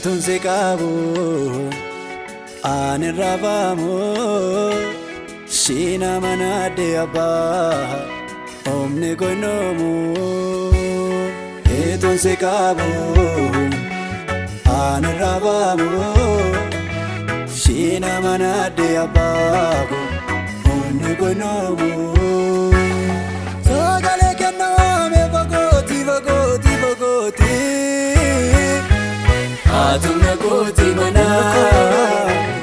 tun se qabu ani rabamu shina manade abba omne gonomu tun se qabu ani rabamu shina manade abba omne gonomu sogale kenna me bagoti bagoti bagoti atumna koti mana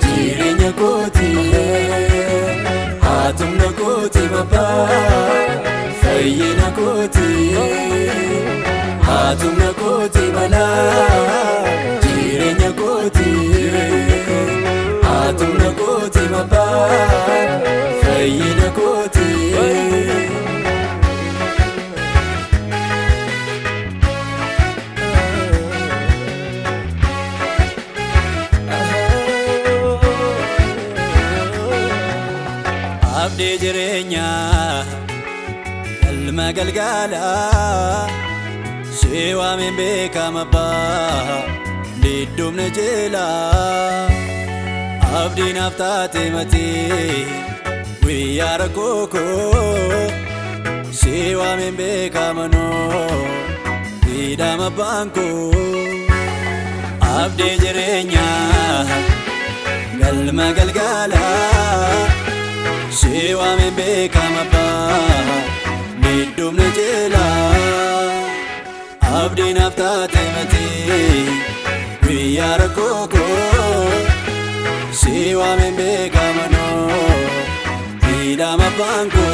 jirenya koti atumna koti baba fayyina koti atumna koti mana jirenya koti atumna koti baba fayyina koti abdi jirenya ilma galgala siwa min bekama ba didumne jela abdi naftate mati wiyara koko siwa min bekama no didama banko abdi jirenya ilma galgala siwa min bekama ba didumne jela abdi naftate mati wiyara koko siwa min bekama no didama banko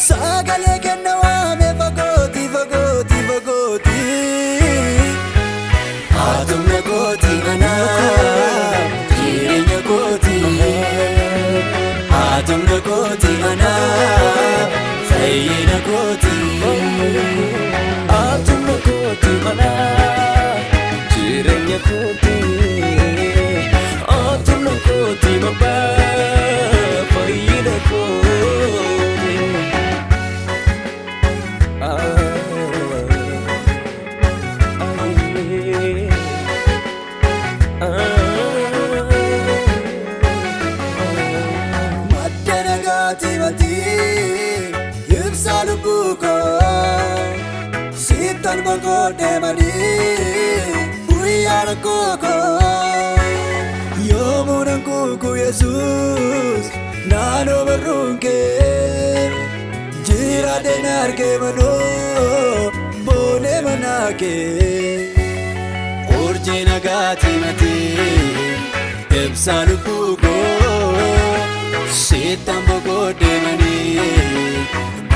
sagale kenna me bagoti bagoti bagoti atumna koti ana jirenya koti atumna koti mana fayyina koti atumna koti mana jirenya koti atumna koti maba fayyina koti yibsalu buko sitan bagode mani uyar koko yomunan kuku yesus nano barunke jira denar ke mano bone manake urjina gati mati yibsalu buko sitan bagode mani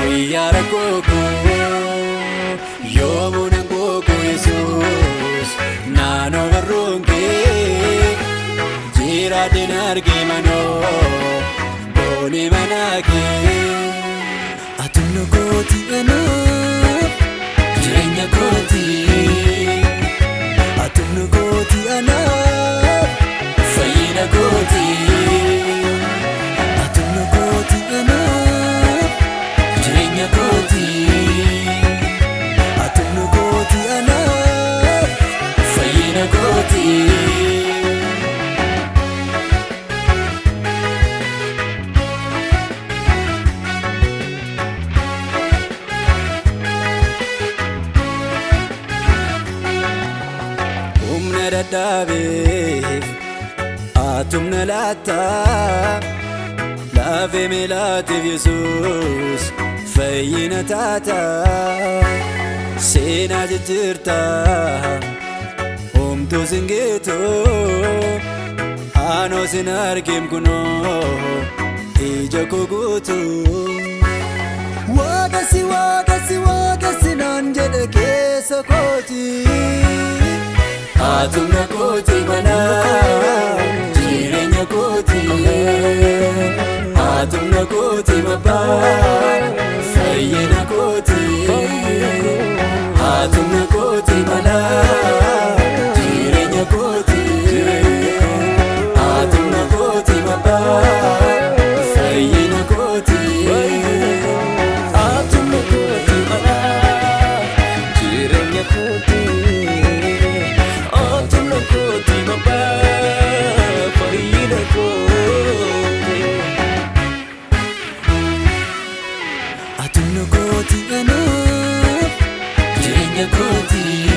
uyara koko yomunan koko yesus nano barunke jira dinarge mano boni manake atumno koti ana jirenya koti atumno koti ana fayyina koti atumno koti ana jirenya koti atumno koti ana fayyina koti umna daddabe atumna latta lave melate yesus fayyina tata sena jirta omto singeto ano sinargem kuno ija kogutu wagasi wagasi wagasi nanjede kesa koti atumna koti mana jirenya koti atumna koti maba fayyina koti atumna koti mana jirenya koti atumna koti maba fayyina koti atumna koti mana jirenya koti kooti anaaf jireenya kooti.